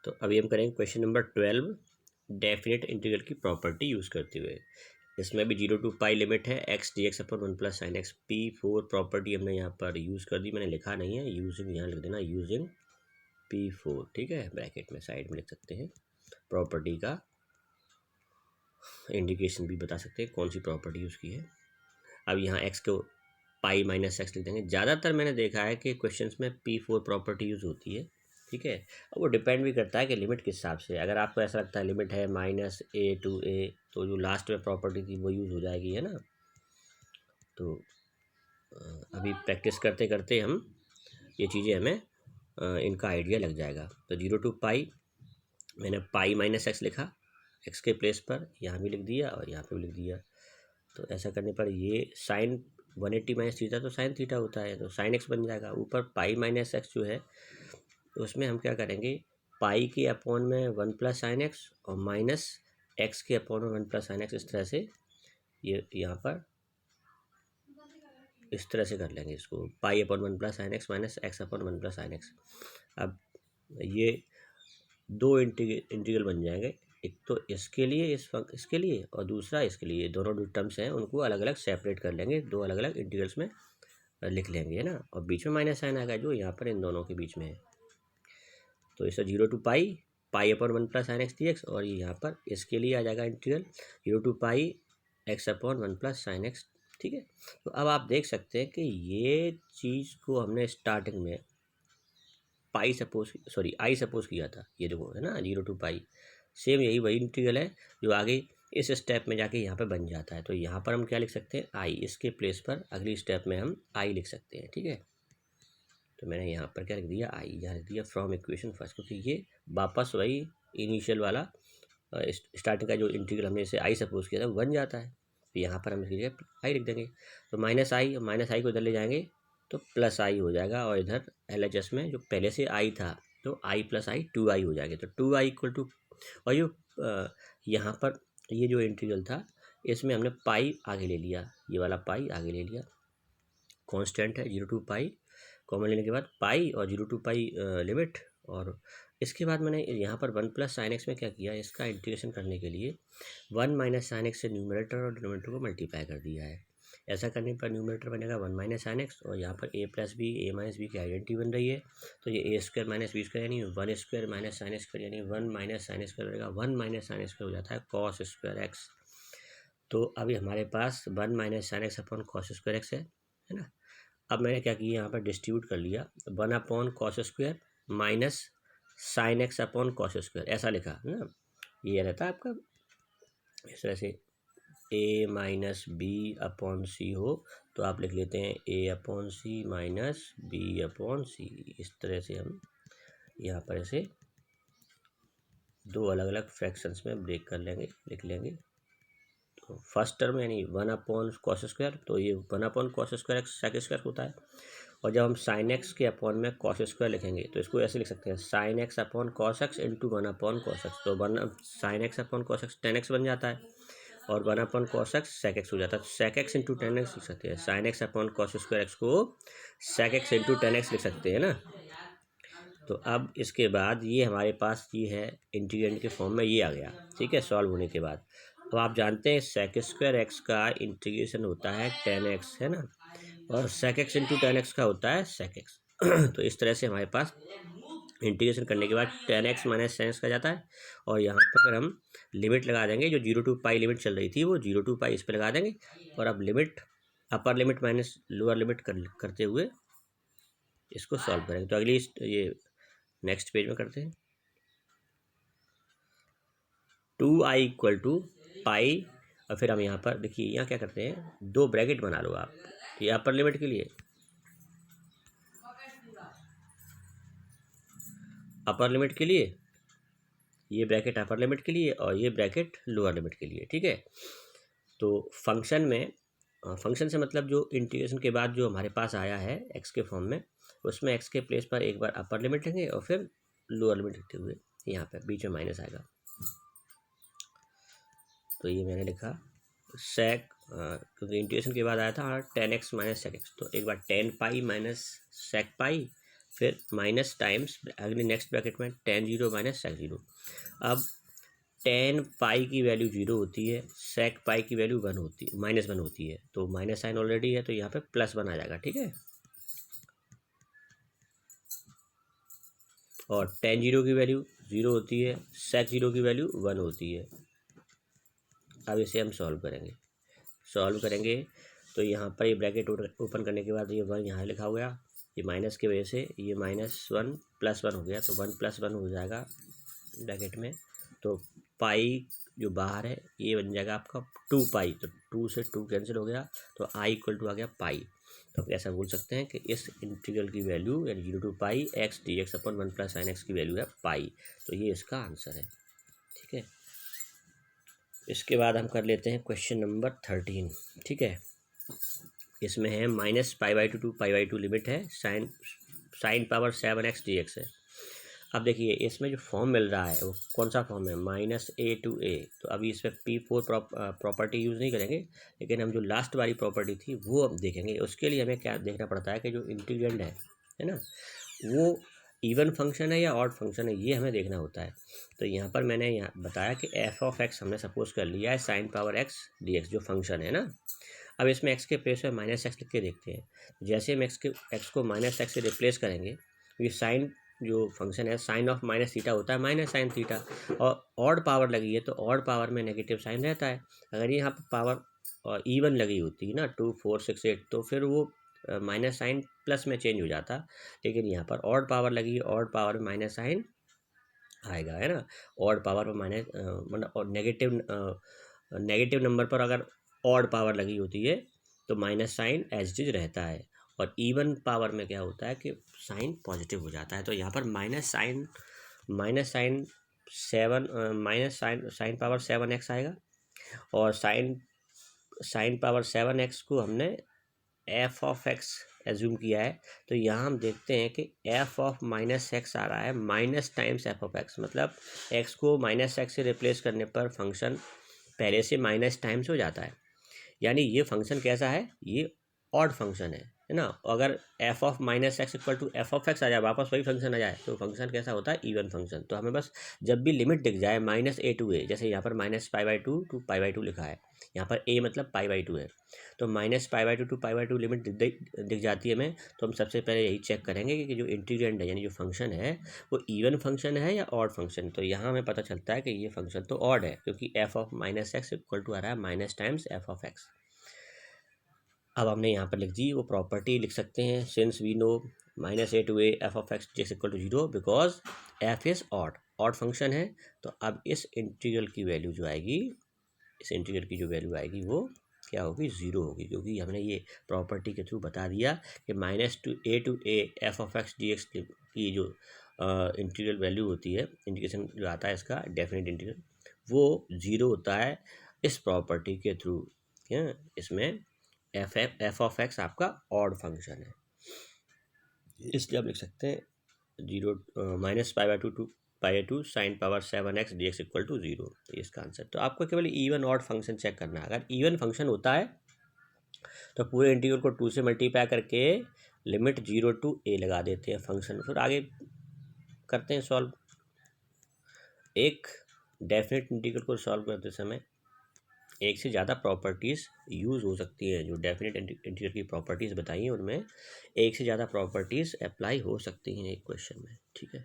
तो अभी हम करेंगे क्वेश्चन नंबर 12 डेफिनेट इंटीग्रल की प्रॉपर्टी यूज़ करते हुए। इसमें भी 0 to पाई लिमिट है x D x upon 1 plus sine x P4 property हमने यहाँ पर यूज़ कर दी, मैंने लिखा नहीं है, यूजिंग यहाँ लिख देना, यूजिंग P4, ठीक है, ब्रैकेट में साइड में लिख सकते हैं। प्रॉपर्टी का इंडिकेशन भी बता सकते हैं कौन सी प्रॉपर्टी यूज़ की है। अब यहाँ एक्स को पाई माइनस एक्स लिख देंगे। ज़्यादातर मैंने देखा है कि क्वेश्चंस में P4 प्रॉपर्टी यूज़ होती है, ठीक है। अब वो डिपेंड भी करता है कि लिमिट किस हिसाब से। अगर आपको ऐसा लगता है लिमिट है -a to a, तो जो लास्ट में प्रॉपर्टी थी वो यूज़ हो जाएगी, है ना। तो अभी प्रैक्टिस करते करते हम ये चीज़ें हमें इनका आइडिया लग जाएगा। तो 0 to पाई मैंने पाई माइनस एक्स लिखा, एक्स के प्लेस पर यहाँ भी लिख दिया और यहाँ पे भी लिख दिया। तो ऐसा करने पर ये साइन 180 माइनस थीटा तो साइन थीटा होता है, तो साइन एक्स बन जाएगा। ऊपर पाई माइनस एक्स जो है तो उसमें हम क्या करेंगे, पाई के अपॉन में 1 प्लस साइन एक्स और माइनस एक्स के अपॉन में 1 प्लस साइन एक्स, इस तरह से ये यहाँ पर इस तरह से कर लेंगे इसको, pi upon 1 plus sine x minus x upon 1 plus sine x. अब ये दो इंटीग्रल बन जाएंगे, एक तो इसके लिए इसके लिए और दूसरा इसके लिए। दोनों जो टर्म्स हैं उनको अलग अलग सेपरेट कर लेंगे, दो अलग अलग इंटीग्रल्स में लिख लेंगे, है ना। और बीच में माइनस साइन आएगा जो यहाँ पर इन दोनों के बीच में है। तो इससे 0 to pi pi upon 1 plus sine x D x, और ये यहाँ पर इसके लिए आ जाएगा integral 0 to pi x upon 1 plus sine x, ठीक है। तो अब आप देख सकते हैं कि ये चीज़ को हमने स्टार्टिंग में आई सपोज किया था, ये देखो है ना 0 to पाई। सेम यही वही इंटीग्रल है जो आगे इस स्टेप में जाके यहाँ पे बन जाता है। तो यहाँ पर हम क्या लिख सकते हैं, आई, इसके प्लेस पर अगली स्टेप में हम आई लिख सकते हैं, ठीक है। तो मैंने यहाँ पर क्या लिख दिया, आई, यहाँ लिख दिया फ्रॉम इक्वेशन फर्स्ट, क्योंकि ये वापस वही इनिशियल वाला स्टार्टिंग का जो इंटीग्रल हमने इसे आई सपोज किया था वो बन जाता है। तो यहाँ पर हम इसकी जगह आई लिख देंगे। तो माइनस आई को इधर ले जाएंगे तो प्लस आई हो जाएगा, और इधर LHS में जो पहले से आई था तो आई प्लस आई 2i हो जाएगी। तो 2i इक्वल टू, और जो यहाँ पर ये जो इंटीग्रल था इसमें हमने पाई आगे ले लिया, ये वाला पाई आगे ले लिया, कांस्टेंट है 0 to पाई, कॉमन लेने के बाद पाई और 0 to पाई लिमिट। और इसके बाद मैंने यहाँ पर 1 प्लस साइन एक्स में क्या किया, इसका इंटीग्रेशन करने के लिए 1 माइनस साइन एक्स से न्यूमरेटर और डिनोमिनेटर को मल्टीप्लाई कर दिया है। ऐसा करने पर न्यूमरेटर बनेगा 1 माइनस साइन एक्स, और यहाँ पर a plus B, A minus B की आइडेंटिटी बन रही है। तो ये a square minus B square यानी 1 स्क्वायर माइनस साइन स्क्वायर यानी 1 माइनस साइन स्क्वायर बनेगा 1 माइनस साइन स्क्वायर हो जाता है कॉस स्क्वायर एक्स। तो अभी हमारे पास 1 minus sign X upon cos square x है ना। अब मैंने क्या किया, यहाँ पर डिस्ट्रीब्यूट कर लिया, 1 upon cos square minus sign X upon cos square, ऐसा लिखा है ना। ये रहता है आपका इस तरह से, a minus B upon C हो तो आप लिख लेते हैं a upon C minus B upon C. इस तरह से हम यहाँ पर ऐसे दो अलग अलग फ्रैक्शंस में ब्रेक कर लेंगे, लिख लेंगे। तो फर्स्ट टर्म यानी 1 अपॉन कॉस स्क्वायर, तो ये 1 upon cos square X sec square होता है। और जब हम साइन एक्स के अपॉन में कॉस स्क्वायर लिखेंगे तो इसको ऐसे लिख सकते हैं, sine X upon cos X into 1 upon cos X. तो 1 sine X upon cos X 10x बन जाता है, और 1 upon cos X sec X हो जाता है। तो सेक एक्स इंटू 10x लिख सकते हैं, sine X upon cos square x को सेक एक्स इंटू 10x लिख सकते हैं ना। तो अब इसके बाद ये हमारे पास ये है इंटीग्रेंड के फॉर्म में, ये आ गया, ठीक है, सॉल्व होने के बाद। तो आप जानते हैं सेक स्क्वायर एक्स का इंटीग्रेशन होता है 10x, है ना, और सेक एक्स इंटू 10x का होता है सेक एक्स। तो इस तरह से हमारे पास इंटीग्रेशन करने के बाद 10x माइनस साइन एक्स का जाता है, और यहाँ पर अगर हम लिमिट लगा देंगे, जो 0 to पाई लिमिट चल रही थी वो 0 to पाई इस पर लगा देंगे। और अब limit upper limit minus lower limit करते हुए इसको सॉल्व करेंगे। तो अगली ये नेक्स्ट पेज में करते हैं। 2i इक्वल टू पाई, और फिर हम यहाँ पर देखिए यहाँ क्या करते हैं, दो ब्रैकेट बना लो आप, ये अपर लिमिट के लिए, अपर लिमिट के लिए ये ब्रैकेट अपर लिमिट के लिए, और ये ब्रैकेट लोअर लिमिट के लिए, ठीक है। तो फंक्शन में, फंक्शन से मतलब जो इंटीग्रेशन के बाद जो हमारे पास आया है एक्स के फॉर्म में, उसमें एक्स के प्लेस पर एक बार अपर लिमिट लेंगे और फिर लोअर लिमिट लिखते हुए यहाँ पर बीच में माइनस आएगा। तो ये मैंने लिखा सेक, क्योंकि इंटीग्रेशन के बाद आया था 10x माइनस सेक एक्स, तो एक बार 10 पाई माइनस सेक पाई फिर माइनस टाइम्स अगले नेक्स्ट ब्रैकेट में tan 0 माइनस sec 0। अब tan पाई की वैल्यू 0 होती है, sec पाई की वैल्यू 1 होती है, -1 होती है, तो माइनस साइन ऑलरेडी है तो यहाँ पे +1 आ जाएगा, ठीक है। और tan 0 की वैल्यू 0 होती है, sec 0 की वैल्यू 1 होती है। अब इसे हम सॉल्व करेंगे तो यहाँ पर ये ब्रैकेट ओपन करने के बाद ये 1 यहाँ लिखा हुआ, ये माइनस की वजह से ये -1 +1 हो गया, तो 1 + 1 हो जाएगा ब्रैकेट में। तो पाई जो बाहर है ये बन जाएगा आपका 2 पाई, तो 2 से 2 कैंसिल हो गया, तो i इक्वल टू आ गया पाई। तो आप ऐसा बोल सकते हैं कि इस इंटीग्रल की वैल्यू यानी 0 to pi x dx upon 1 + sin x की वैल्यू है पाई। तो ये इसका आंसर है, ठीक है। इसके बाद हम कर लेते हैं क्वेश्चन नंबर 13, ठीक है। इसमें है -π/2 to π/2 लिमिट है, sin पावर 7x dx है। अब देखिए इसमें जो फॉर्म मिल रहा है वो कौन सा फॉर्म है, -a to a। तो अभी इस पर P4 प्रॉपर्टी यूज़ नहीं करेंगे, लेकिन हम जो लास्ट वाली प्रॉपर्टी थी वो अब देखेंगे। उसके लिए हमें क्या देखना पड़ता है कि जो इंटीग्रेंड है ना, वो इवन फंक्शन है या ऑड फंक्शन है, ये हमें देखना होता है। तो यहाँ पर मैंने यहाँ बताया कि f(x) हमने सपोज कर लिया है sin पावर x dx जो फंक्शन है ना। अब इसमें x के प्लेस पे -x लिख के देखते हैं। जैसे हम x को -x से रिप्लेस करेंगे, ये साइन जो फंक्शन है साइन ऑफ माइनस थीटा होता है माइनस साइन थीटा, और ऑड पावर लगी है तो ऑड पावर में नेगेटिव साइन रहता है। अगर यहाँ पर पावर इवन लगी होती है ना 2 4 6 8, तो फिर वो माइनस साइन प्लस में चेंज हो जाता। लेकिन यहाँ पर ऑड पावर लगी है, ऑड पावर में माइनस साइन आएगा, है ना। ऑड पावर पर माइनस मतलब और नेगेटिव नंबर पर अगर ऑड पावर लगी होती है तो minus sine as it is रहता है, और इवन पावर में क्या होता है कि साइन पॉजिटिव हो जाता है। तो यहाँ पर साइन पावर 7x आएगा, और साइन पावर 7x को हमने f(x) एज्यूम किया है। तो यहाँ हम देखते हैं कि f(-x) आ रहा है माइनस टाइम्स f(x), मतलब x को -x से रिप्लेस करने पर फंक्शन पहले से माइनस टाइम्स हो जाता है। यानी ये फंक्शन कैसा है, ये ऑड फंक्शन है ना। अगर f(-x) इक्वल टू f(x) आ जाए, वापस वही फंक्शन आ जाए, तो फंक्शन कैसा होता है, इवन फंक्शन। तो हमें बस जब भी लिमिट दिख जाए -a to a, जैसे यहाँ पर -π/2 to π/2 लिखा है, यहाँ पर a मतलब π/2 है, तो -π/2 to π/2 लिमिट दिख जाती है हमें, तो हम सबसे पहले यही चेक करेंगे कि जो इंटीग्रेंड है यानी जो फंक्शन है वो इवन फंक्शन है या ऑड फंक्शन। तो यहाँ हमें पता चलता है कि ये फंक्शन तो ऑड है, क्योंकि f(-x) इक्वल टू आ रहा है माइनस टाइम्स f(x). अब हमने यहाँ पर लिख दी वो प्रॉपर्टी लिख सकते हैं, since we know -a to a f(x) dx equal to 0 because f is odd function है। तो अब इस इंटीग्रल की वैल्यू जो आएगी, इस इंटीग्रल की जो वैल्यू आएगी वो क्या होगी, 0 होगी, क्योंकि हमने ये प्रॉपर्टी के थ्रू बता दिया कि -a to a f(x) dx की जो इंटीग्रल वैल्यू होती है, इंटीग्रेशन जो आता है इसका डेफिनेट इंटीग्रल, वो 0 होता है इस प्रॉपर्टी के थ्रू। इसमें f(x) आपका ऑड फंक्शन है, इसलिए आप लिख सकते हैं -π/2 to π/2 sin power 7x dx equal to 0, इसका आंसर। तो आपको केवल इवन ऑड फंक्शन चेक करना है। अगर इवन फंक्शन होता है तो पूरे इंटीग्रल को 2 से मल्टीप्लाई करके लिमिट 0 to a लगा देते हैं फंक्शन, फिर आगे करते हैं सॉल्व। एक डेफिनेट इंटीग्रल को सॉल्व करते समय एक से ज़्यादा प्रॉपर्टीज़ यूज़ हो सकती हैं। जो डेफिनेट इंटीग्रल की प्रॉपर्टीज़ बताई हैं उनमें एक से ज़्यादा प्रॉपर्टीज़ अप्लाई हो सकती हैं एक क्वेश्चन में, ठीक है।